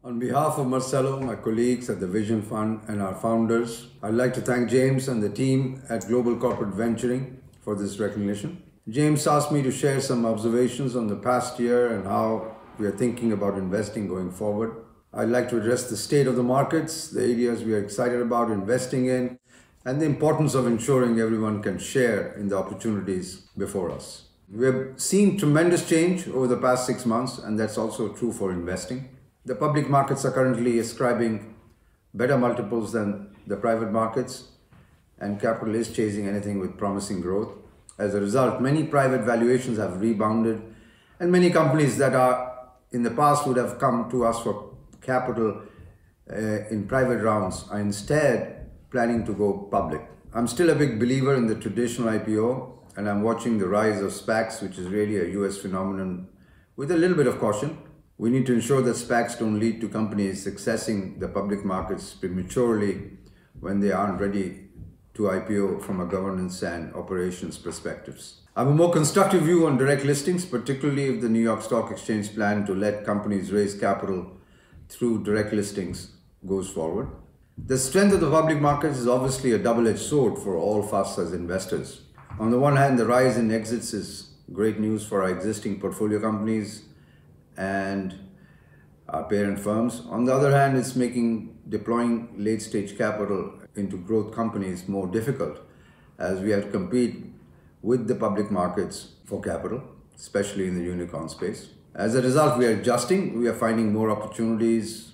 On behalf of Marcelo, my colleagues at the Vision Fund, and our founders, I'd like to thank James and the team at Global Corporate Venturing for this recognition. James asked me to share some observations on the past year and how we are thinking about investing going forward. I'd like to address the state of the markets, the areas we are excited about investing in, and the importance of ensuring everyone can share in the opportunities before us. We have seen tremendous change over the past 6 months, and that's also true for investing. The public markets are currently ascribing better multiples than the private markets, and capital is chasing anything with promising growth. As a result, many private valuations have rebounded, and many companies that are in the past would have come to us for capital in private rounds are instead planning to go public. I'm still a big believer in the traditional IPO, and I'm watching the rise of SPACs, which is really a US phenomenon, with a little bit of caution. We need to ensure that SPACs don't lead to companies accessing the public markets prematurely when they aren't ready to IPO from a governance and operations perspectives. I have a more constructive view on direct listings, particularly if the New York Stock Exchange plan to let companies raise capital through direct listings goes forward. The strength of the public markets is obviously a double-edged sword for all of us as investors. On the one hand, the rise in exits is great news for our existing portfolio companies and our parent firms. On the other hand, it's making deploying late-stage capital into growth companies more difficult, as we have to compete with the public markets for capital, especially in the unicorn space. As a result, we are adjusting. We are finding more opportunities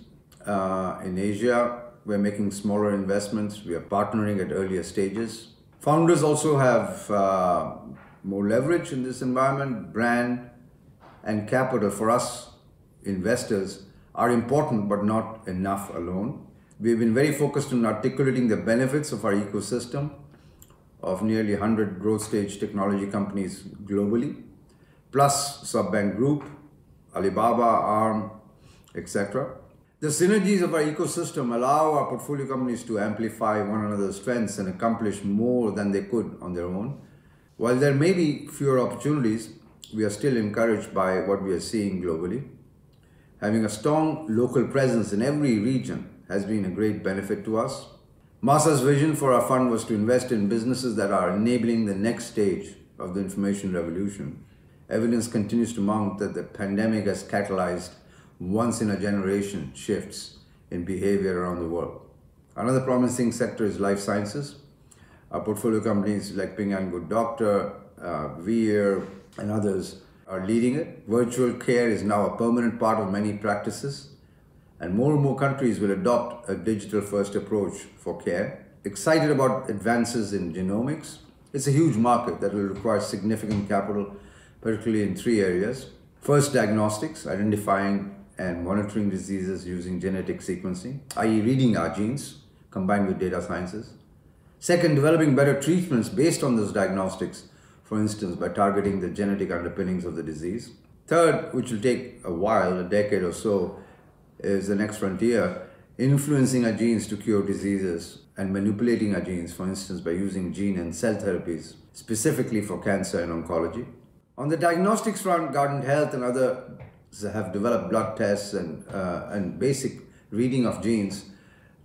in Asia. We're making smaller investments. We are partnering at earlier stages. Founders also have more leverage in this environment. Brand and capital for us investors are important, but not enough alone. We've been very focused on articulating the benefits of our ecosystem of nearly 100 growth stage technology companies globally, plus SoftBank Group, Alibaba, Arm, etc. The synergies of our ecosystem allow our portfolio companies to amplify one another's strengths and accomplish more than they could on their own. While there may be fewer opportunities, we are still encouraged by what we are seeing globally. Having a strong local presence in every region has been a great benefit to us. Masa's vision for our fund was to invest in businesses that are enabling the next stage of the information revolution. Evidence continues to mount that the pandemic has catalyzed once-in-a-generation shifts in behavior around the world. Another promising sector is life sciences. Our portfolio companies like Ping An Good Doctor, Veer, and others are leading it. Virtual care is now a permanent part of many practices, and more countries will adopt a digital-first approach for care. Excited about advances in genomics. It's a huge market that will require significant capital, particularly in 3 areas. First, diagnostics, identifying and monitoring diseases using genetic sequencing, i.e. reading our genes, combined with data sciences. Second, developing better treatments based on those diagnostics, for instance, by targeting the genetic underpinnings of the disease. Third, which will take a while, a decade or so, is the next frontier, influencing our genes to cure diseases and manipulating our genes, for instance, by using gene and cell therapies, specifically for cancer and oncology. On the diagnostics front, Guardant Health and others have developed blood tests and basic reading of genes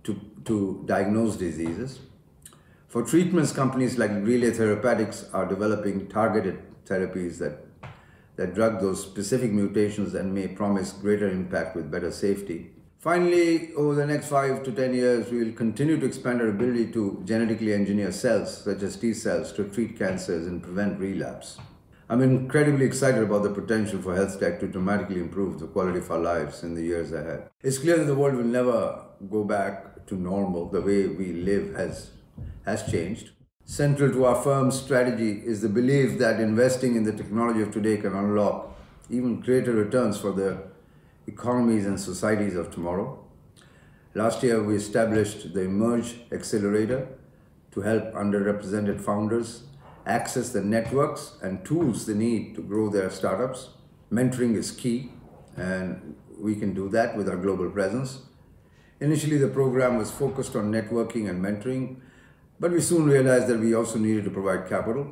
to diagnose diseases. For treatments, companies like Relay Therapeutics are developing targeted therapies that drug those specific mutations and may promise greater impact with better safety. Finally, over the next 5 to 10 years, we will continue to expand our ability to genetically engineer cells, such as T cells, to treat cancers and prevent relapse. I'm incredibly excited about the potential for health tech to dramatically improve the quality of our lives in the years ahead. It's clear that the world will never go back to normal. The way we live has changed. Central to our firm's strategy is the belief that investing in the technology of today can unlock even greater returns for the economies and societies of tomorrow. Last year, we established the Emerge Accelerator to help underrepresented founders access the networks and tools they need to grow their startups. Mentoring is key, and we can do that with our global presence. Initially, the program was focused on networking and mentoring, but we soon realized that we also needed to provide capital.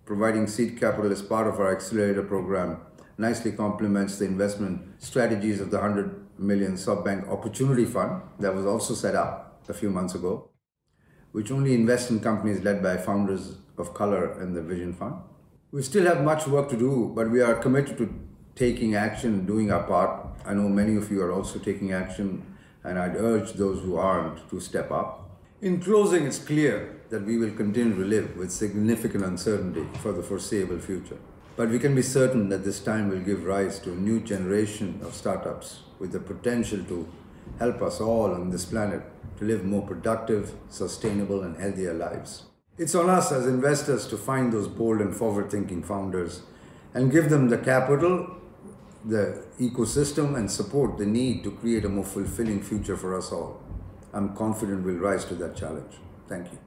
Providing seed capital as part of our accelerator program nicely complements the investment strategies of the 100 million SoftBank Opportunity Fund that was also set up a few months ago, which only invests in companies led by founders of color in the Vision Fund. We still have much work to do, but we are committed to taking action and doing our part. I know many of you are also taking action, and I'd urge those who aren't to step up. In closing, it's clear that we will continue to live with significant uncertainty for the foreseeable future. But we can be certain that this time will give rise to a new generation of startups with the potential to help us all on this planet to live more productive, sustainable, and healthier lives. It's on us as investors to find those bold and forward-thinking founders and give them the capital, the ecosystem, and support they need to create a more fulfilling future for us all. I'm confident we'll rise to that challenge. Thank you.